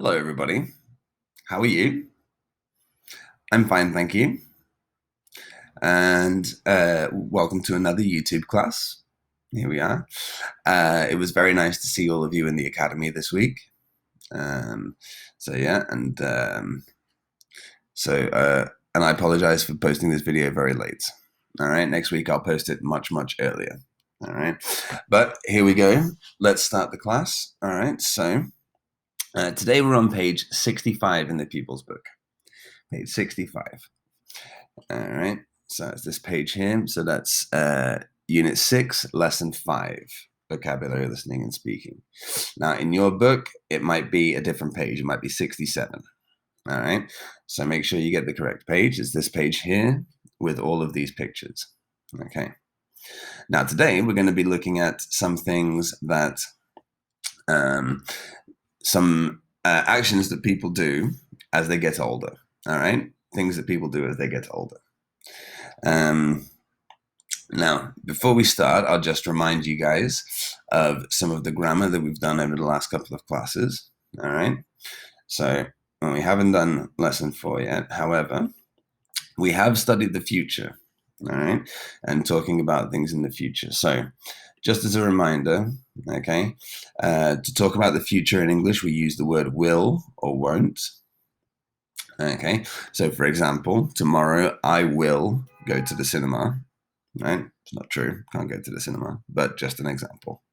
Hello, everybody. How are you? I'm fine, thank you. And welcome to another YouTube class. Here we are. It was very nice to see all of you in the academy this week. Um, so yeah, and I apologize for posting this video very late. All right, next week I'll post it much earlier. All right, but here we go. Let's start the class. All right, so today we're on page 65 in the Pupils book. Page 65. All right. So it's this page here. So that's Unit 6, Lesson 5, Vocabulary, Listening, and Speaking. Now, in your book, it might be a different page. It might be 67. All right. So make sure you get the correct page. It's this page here with all of these pictures. Okay. Now, today, we're going to be looking at some things that, some actions that people do as they get older. All right. Things that people do as they get older. Now, before we start, I'll just remind you guys of some of the grammar that we've done over the last couple of classes. All right. So we haven't done lesson 4 yet. However, we have studied the future. All right. And talking about things in the future. So just as a reminder, okay, to talk about the future in English, we use the word will or won't. Okay. So for example, tomorrow I will go to the cinema. Right? It's not true. Can't go to the cinema, but just an example.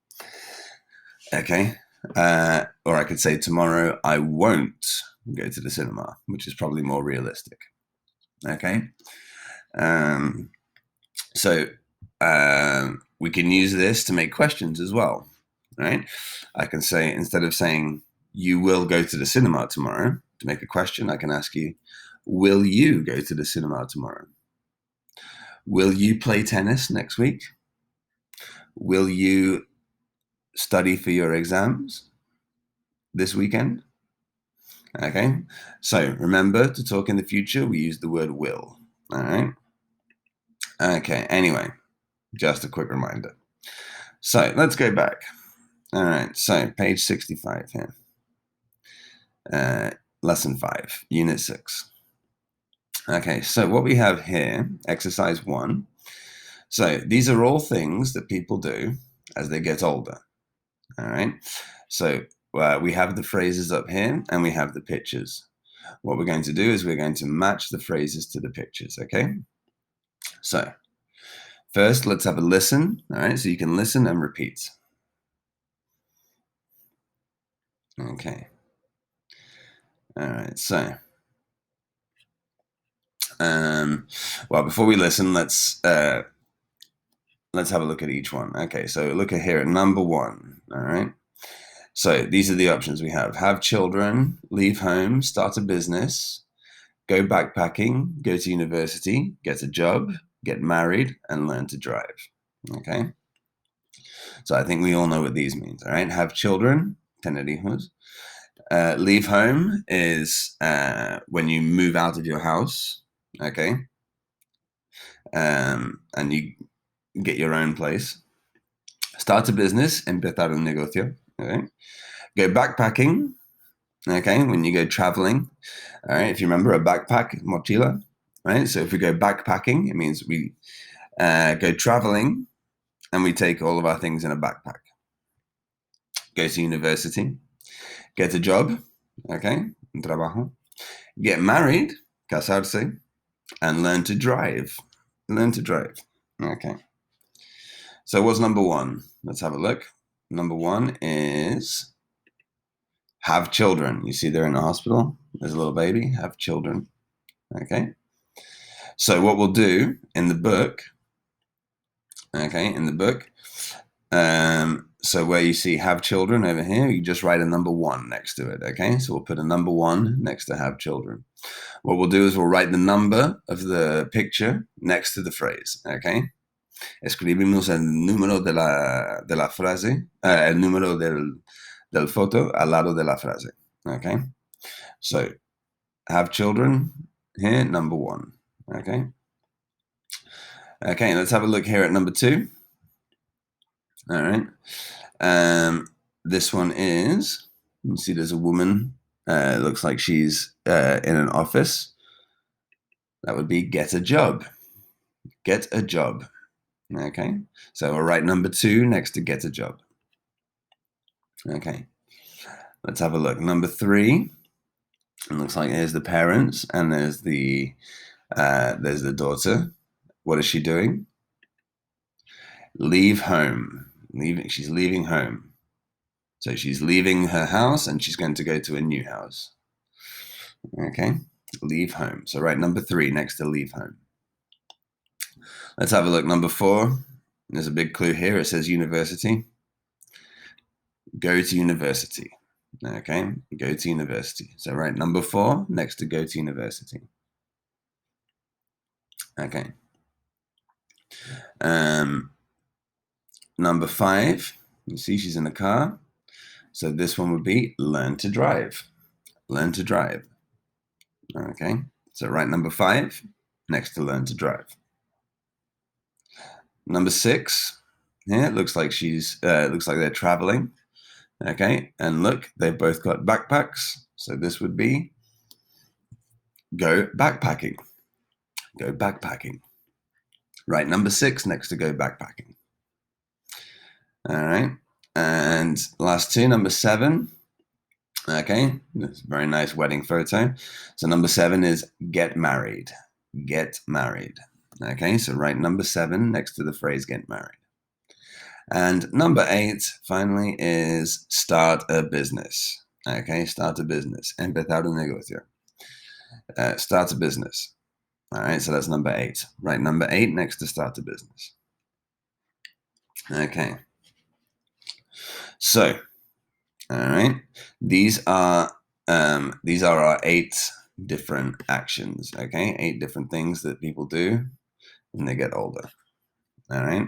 Okay. Or I could say tomorrow I won't go to the cinema, which is probably more realistic. Okay. So we can use this to make questions as well, right? I can say, instead of saying you will go to the cinema tomorrow, to make a question, I can ask you, will you go to the cinema tomorrow? Will you play tennis next week? Will you study for your exams this weekend? Okay, so remember, to talk in the future, we use the word will. All right. Okay, anyway, just a quick reminder. So let's go back. All right, so page 65 here. Lesson 5, Unit 6. Okay, so what we have here, exercise 1. So these are all things that people do as they get older. All right, so we have the phrases up here and we have the pictures. What we're going to do is we're going to match the phrases to the pictures, okay? So first, let's have a listen, all right? So you can listen and repeat. Okay. All right, so well, before we listen, let's have a look at each one. Okay, so look at here at number 1, all right? So these are the options we have. Have children, leave home, start a business, go backpacking, go to university, get a job, get married, and learn to drive. Okay. So I think we all know what these means, all right? Have children, tener hijos. Leave home is when you move out of your house, okay? And you get your own place. Start a business, empezar un negocio, okay? Go backpacking, okay, when you go traveling, all right? If you remember a backpack, mochila, right? So if we go backpacking, it means we go traveling and we take all of our things in a backpack. Go to university, get a job, okay, un trabajo, get married, casarse, and learn to drive. Learn to drive, okay. So what's number 1? Let's have a look. Number 1 is have children. You see they're in the hospital. There's a little baby. Have children, okay. So what we'll do in the book, okay, in the book, so where you see have children over here, you just write a number 1 next to it, okay? So we'll put a number 1 next to have children. What we'll do is we'll write the number of the picture next to the phrase, okay? Escribimos el número de la frase, el número del foto al lado de la frase, okay? So have children here, number 1, okay? Okay, let's have a look here at number 2. All right. This one is, you see there's a woman looks like she's in an office. That would be get a job. Get a job. Okay, so we'll write number 2 next to get a job. Okay, let's have a look. Number 3. It looks like there's the parents and there's the daughter. What is she doing? Leave home. She's leaving home. So she's leaving her house and she's going to go to a new house. Okay, leave home. So write number 3 next to leave home. Let's have a look. Number 4. There's a big clue here. It says university. Go to university. Okay, go to university. So write number 4 next to go to university. Okay. Number 5, you see she's in the car. So this one would be learn to drive. Learn to drive. Okay, so write number 5 next to learn to drive. Number 6, yeah, it looks like they're traveling. Okay, and look, they've both got backpacks. So this would be go backpacking. Go backpacking. Write number 6 next to go backpacking. All right, and last 2, number 7. Okay, this very nice wedding photo. So number 7 is get married. Get married. Okay, so write number 7 next to the phrase get married. And number 8, finally, is start a business. Okay, start a business. Empezar un negocio. Start a business. All right, so that's number 8. Write number 8 next to start a business. Okay. So, all right, these are our 8 different actions. Okay, 8 different things that people do when they get older. All right.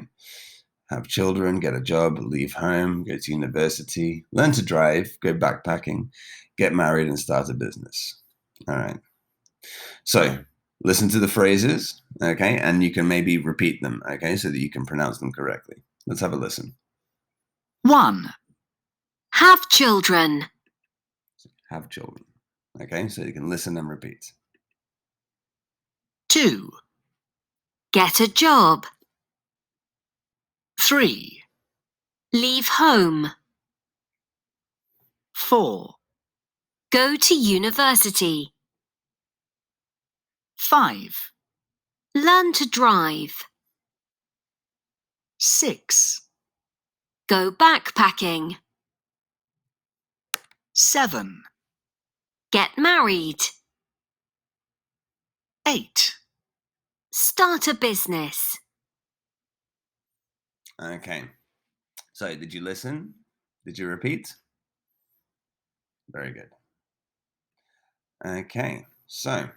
Have children, get a job, leave home, go to university, learn to drive, go backpacking, get married, and start a business. All right. So listen to the phrases, okay, and you can maybe repeat them, okay, so that you can pronounce them correctly. Let's have a listen. 1. Have children. Have children. Okay, so you can listen and repeat. 2. Get a job. 3. Leave home. 4. Go to university. 5. Learn to drive. 6. Go backpacking. 7. Get married. 8. Start a business. Okay, so did you listen? Did you repeat? Very good. Okay, so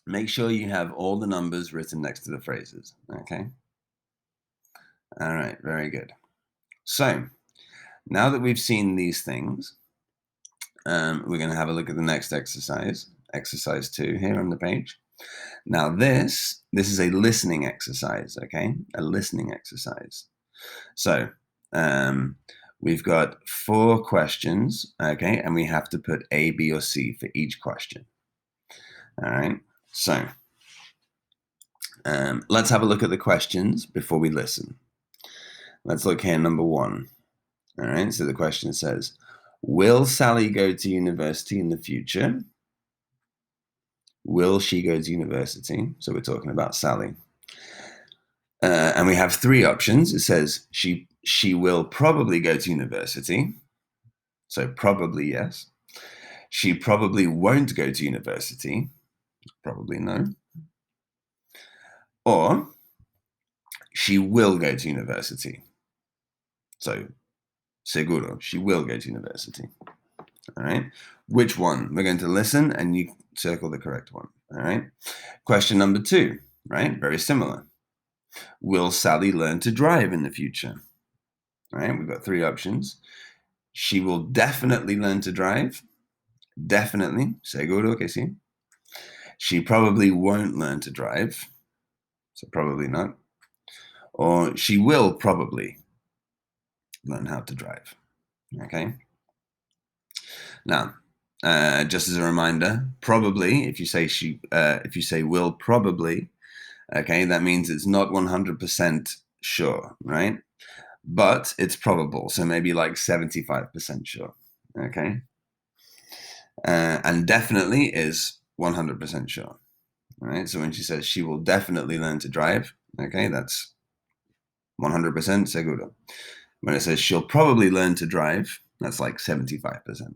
make sure you have all the numbers written next to the phrases. Okay. All right, very good. So now that we've seen these things, we're going to have a look at the next exercise, exercise 2 here on the page. Now this is a listening exercise, okay? A listening exercise. So we've got 4 questions, okay? And we have to put A, B, or C for each question. All right, so let's have a look at the questions before we listen. Let's look here, number 1. All right, so the question says, will Sally go to university in the future? Will she go to university? So we're talking about Sally. And we have 3 options. It says she will probably go to university. So probably yes. She probably won't go to university. Probably no. Or she will go to university. So seguro, she will go to university. All right. Which one? We're going to listen and you circle the correct one. All right. Question number 2, right? Very similar. Will Sally learn to drive in the future? All right. We've got 3 options. She will definitely learn to drive. Definitely. Seguro que sí. She probably won't learn to drive. So probably not. Or she will probably learn how to drive. Okay. Now, just as a reminder, probably, if you say will probably, okay, that means it's not 100% sure, right? But it's probable, so maybe like 75% sure, okay? And definitely is 100% sure, right? So when she says she will definitely learn to drive, okay, that's 100% seguro. When it says she'll probably learn to drive, that's like 75%.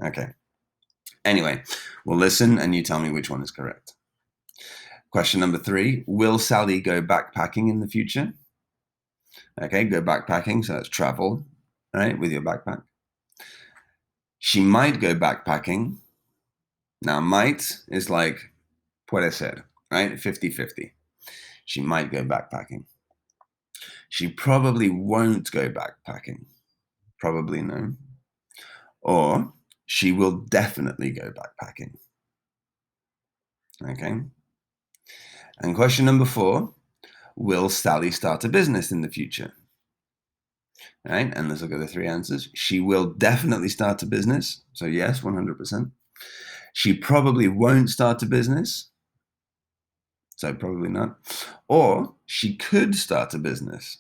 Okay. Anyway, we'll listen and you tell me which one is correct. Question number 3, will Sally go backpacking in the future? Okay, go backpacking, so that's travel, right, with your backpack. She might go backpacking. Now, might is like puede ser, right? 50-50. She might go backpacking. She probably won't go backpacking. Probably no. Or she will definitely go backpacking. Okay. And question number 4, will Sally start a business in the future? Right, and let's look at the 3 answers. She will definitely start a business. So yes, 100%. She probably won't start a business. So probably not. Or she could start a business.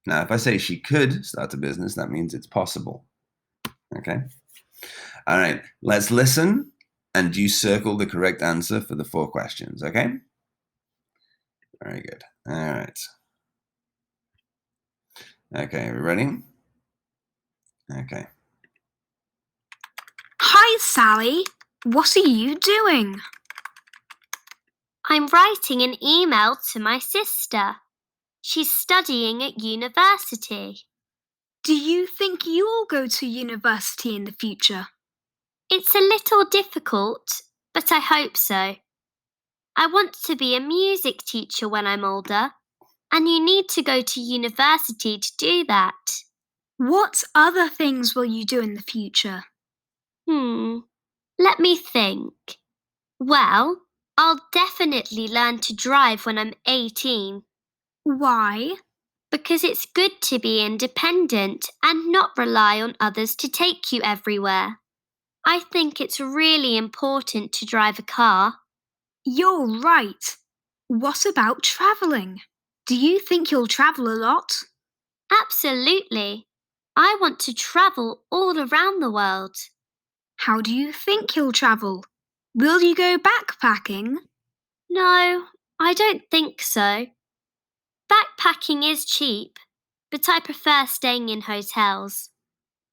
Now, if I say she could start a business, that means it's possible. Okay. All right, let's listen and you circle the correct answer for the 4 questions, okay? Very good. All right. Okay, are we ready? Okay. Hi, Sally. What are you doing? I'm writing an email to my sister. She's studying at university. Do you think you'll go to university in the future? It's a little difficult, but I hope so. I want to be a music teacher when I'm older, and you need to go to university to do that. What other things will you do in the future? Let me think. Well, I'll definitely learn to drive when I'm 18. Why? Because it's good to be independent and not rely on others to take you everywhere. I think it's really important to drive a car. You're right. What about travelling? Do you think you'll travel a lot? Absolutely. I want to travel all around the world. How do you think you'll travel? Will you go backpacking? No, I don't think so. Backpacking is cheap, but I prefer staying in hotels.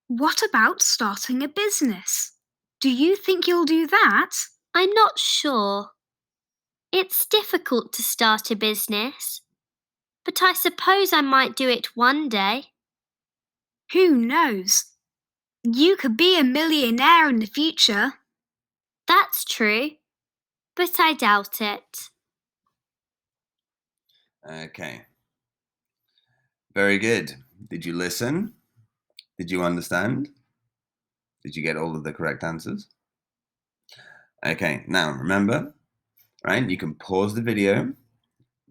What about starting a business? Do you think you'll do that? I'm not sure. It's difficult to start a business, but I suppose I might do it one day. Who knows? You could be a millionaire in the future. That's true, but I doubt it. Okay. Very good. Did you listen? Did you understand? Did you get all of the correct answers? Okay, now remember, right, you can pause the video,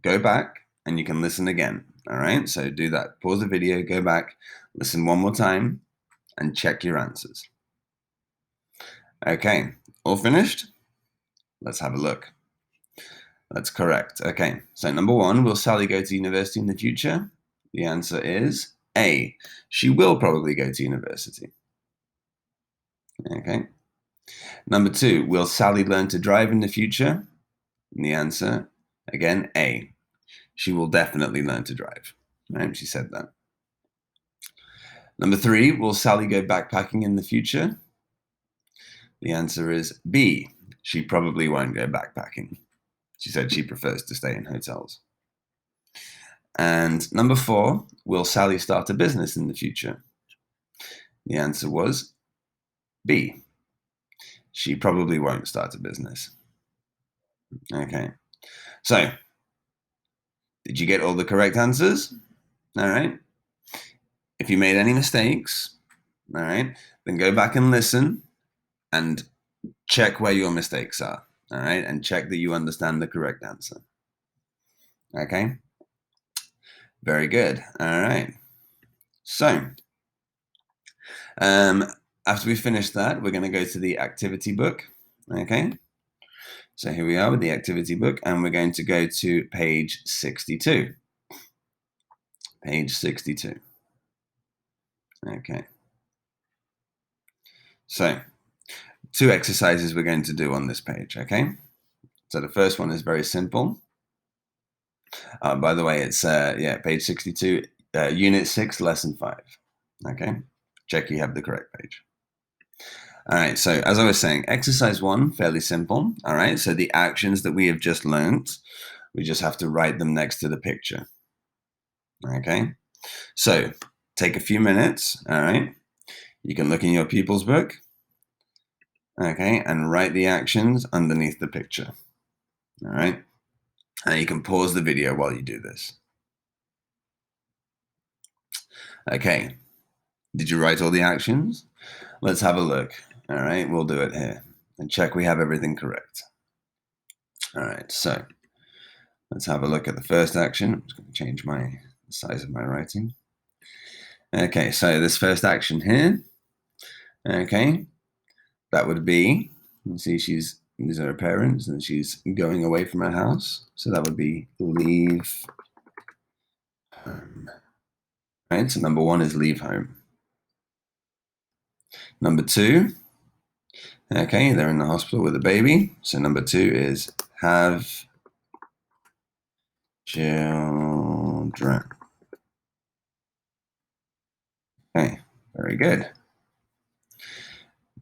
go back, and you can listen again. All right, so do that. Pause the video, go back, listen one more time, and check your answers. Okay, all finished? Let's have a look. That's correct. Okay, so number 1, will Sally go to university in the future? The answer is A. She will probably go to university. Okay. Number 2, will Sally learn to drive in the future? And the answer, again, A. She will definitely learn to drive. Right? She said that. Number 3, will Sally go backpacking in the future? The answer is B. She probably won't go backpacking. She said she prefers to stay in hotels. And number 4, will Sally start a business in the future? The answer was B. She probably won't start a business. Okay. So, did you get all the correct answers? All right. If you made any mistakes, all right, then go back and listen and check where your mistakes are. All right. And check that you understand the correct answer. Okay. Very good. All right. So, after we finish that, we're going to go to the activity book. Okay. So here we are with the activity book, and we're going to go to page 62. Page 62. Okay. So 2 exercises we're going to do on this page, okay? So the first one is very simple. By the way, it's page 62, unit 6, lesson 5. Okay, check you have the correct page. All right, so as I was saying, exercise 1, fairly simple. All right, so the actions that we have just learned, we just have to write them next to the picture. Okay, so take a few minutes. All right, you can look in your pupils book. Okay, and write the actions underneath the picture. All right, and you can pause the video while you do this. Okay, did you write all the actions? Let's have a look. All right, we'll do it here and check we have everything correct. All right, so let's have a look at the first action. I'm just going to change the size of my writing. Okay, so this first action here, okay, that would be, you see these are her parents and she's going away from her house. So that would be leave home. Right, so number 1 is leave home. Number 2, okay, they're in the hospital with a baby. So number 2 is have children. Okay, very good.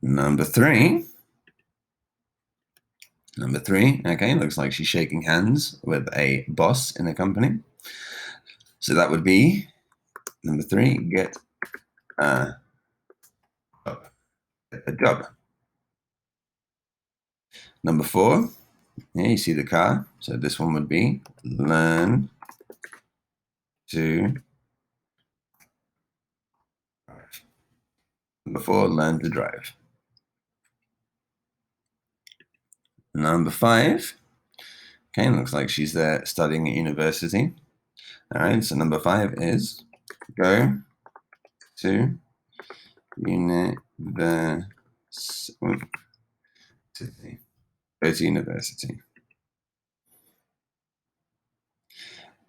Number 3, okay, looks like she's shaking hands with a boss in a company. So that would be number 3, get a job. Number 4, yeah, you see the car. So this one would be learn to drive. Number 4, learn to drive. Number 5, okay, looks like she's there studying at university. All right, so number 5 is go to university. Go to university.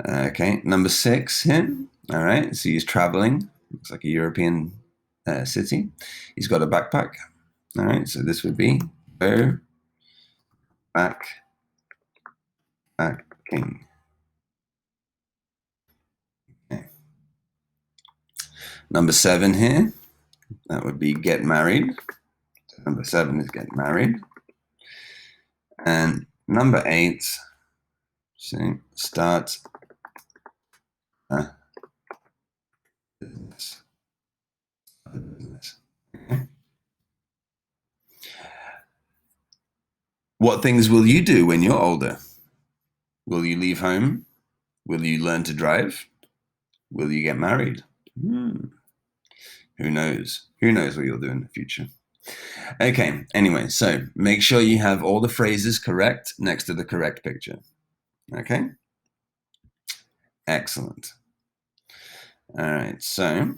Okay, number 6 here. All right, so he's traveling. Looks like a European city. He's got a backpack. All right, so this would be go backpacking. Okay. Number 7 here. That would be get married. So number 7 is get married. And number 8, so start a business. Okay. What things will you do when you're older? Will you leave home? Will you learn to drive? Will you get married? Who knows? Who knows what you'll do in the future? Okay, anyway, so make sure you have all the phrases correct next to the correct picture. Okay? Excellent. All right, so,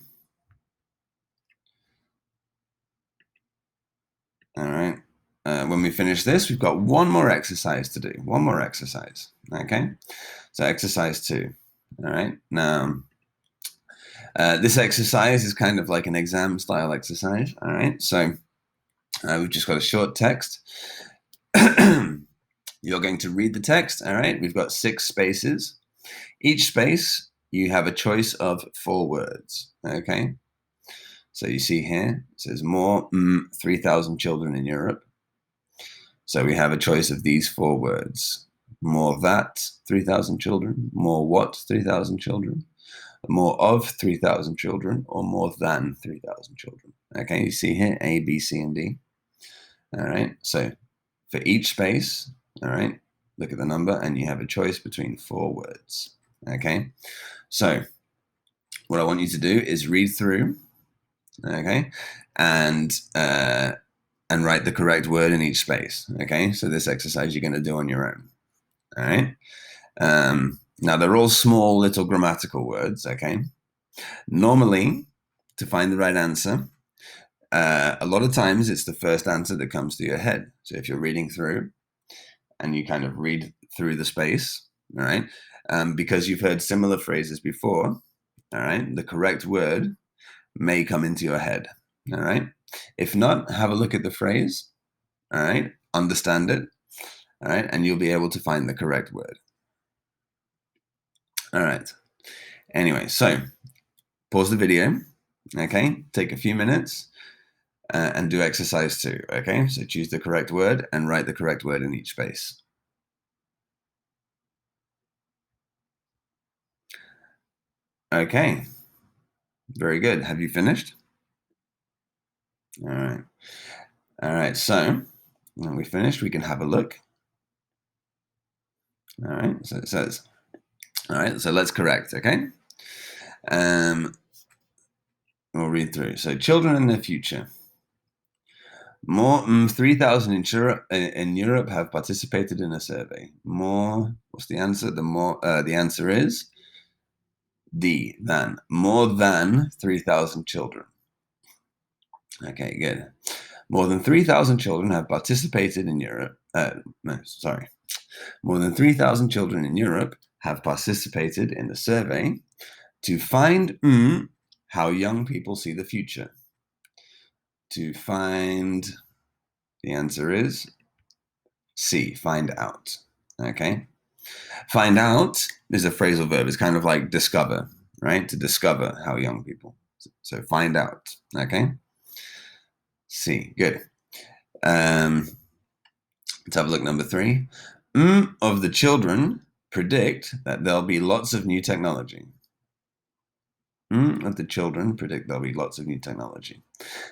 all right, when we finish this, we've got one more exercise to do. One more exercise, okay? So exercise 2, all right? Now, this exercise is kind of like an exam style exercise, all right? So we've just got a short text. You're going to read the text, all right? We've got 6 spaces. Each space, you have a choice of 4 words, okay? So you see here, it says more 3,000 children in Europe. So we have a choice of these 4 words. More that, 3,000 children. More what, 3,000 children. More of 3,000 children, or more than 3,000 children. Okay, you see here, A, B, C, and D. All right, so for each space, all right, look at the number, and you have a choice between 4 words. Okay, so what I want you to do is read through, okay, and write the correct word in each space. Okay, so this exercise you're going to do on your own. All right. Now they're all small little grammatical words. Okay. Normally, to find the right answer, a lot of times it's the first answer that comes to your head. So if you're reading through and you kind of read through the space, all right, because you've heard similar phrases before, all right, the correct word may come into your head, all right? If not, have a look at the phrase, all right, understand it, all right, and you'll be able to find the correct word. All right. Anyway, so pause the video, okay? Take a few minutes and do exercise 2, okay? So choose the correct word and write the correct word in each space. Okay, very good. Have you finished? All right. All right, so when we finished, we can have a look. All right, so it says, all right, so let's correct, okay? We'll read through. So children in the future. More 3,000 in Europe have participated in a survey. More, what's the answer? The answer is D, than. More than 3,000 children. Okay, good. More than 3,000 children have participated in Europe. More than 3,000 children in Europe have participated in the survey to find how young people see the future. To find, the answer is C, find out. Okay. Find out is a phrasal verb. It's kind of like discover, right? To discover how young people. So find out. Okay. C, good. Let's have a look. Number 3. Of the children predict that there'll be lots of new technology. Of the children predict there'll be lots of new technology.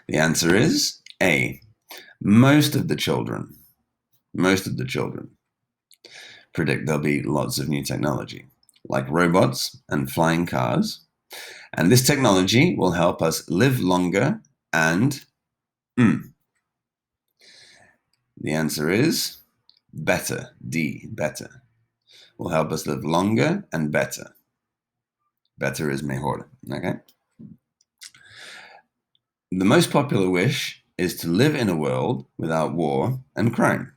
The answer is A. Most of the children predict there'll be lots of new technology, like robots and flying cars. And this technology will help us live longer and the answer is better. D, better. Will help us live longer and better. Better is mejor, okay? The most popular wish is to live in a world without war and crime.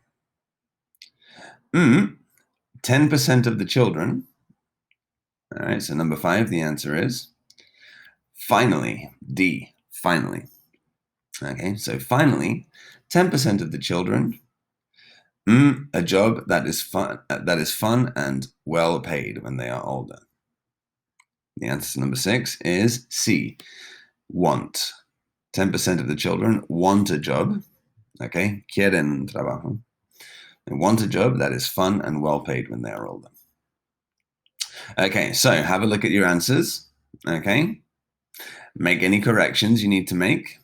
10% of the children. All right, so number 5, the answer is finally. D, finally. Okay, so finally, 10% of the children, a job that is fun and well paid when they are older. The answer to number 6 is C, want. 10% of the children want a job, okay, quieren trabajo. They want a job that is fun and well paid when they are older. Okay, so have a look at your answers, okay? Make any corrections you need to make.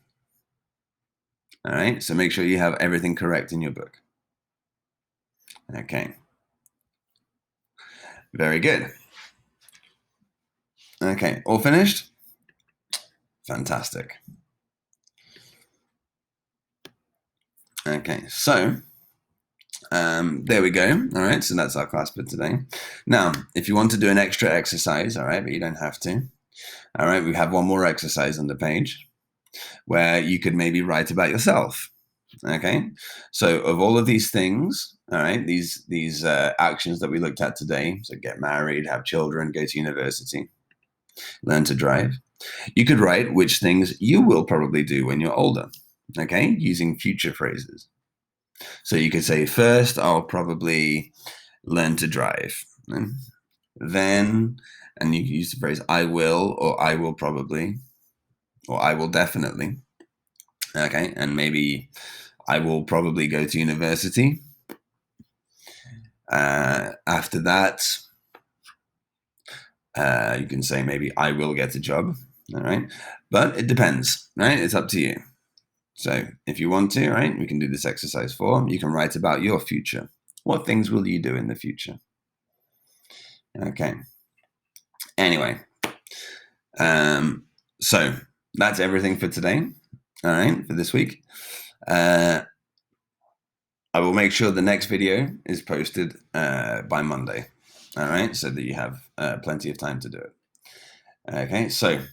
All right, so make sure you have everything correct in your book. Okay. Very good. Okay, all finished? Fantastic. Okay, so there we go. All right, so that's our class for today. Now, if you want to do an extra exercise, all right, but you don't have to. All right, we have one more exercise on the page where you could maybe write about yourself. Okay, so of all of these things, all right, these actions that we looked at today, so get married, have children, go to university, learn to drive, you could write which things you will probably do when you're older, okay, using future phrases. So you could say, first, I'll probably learn to drive. Then, and you can use the phrase I will, or I will probably, or I will definitely. Okay, and maybe I will probably go to university. After that, you can say maybe I will get a job. All right, but it depends, right? It's up to you. So if you want to, right, we can do this exercise 4. You can write about your future. What things will you do in the future? Okay. Anyway, so that's everything for today. All right, for this week. I will make sure the next video is posted by Monday. All right, so that you have plenty of time to do it. Okay, so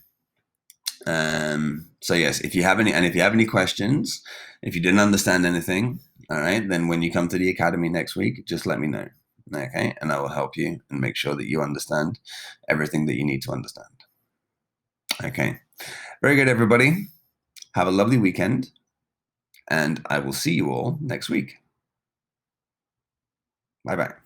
So yes, if you have any questions, if you didn't understand anything, all right, then when you come to the academy next week, just let me know. Okay, and I will help you and make sure that you understand everything that you need to understand. Okay, very good, everybody. Have a lovely weekend, and I will see you all next week. Bye-bye.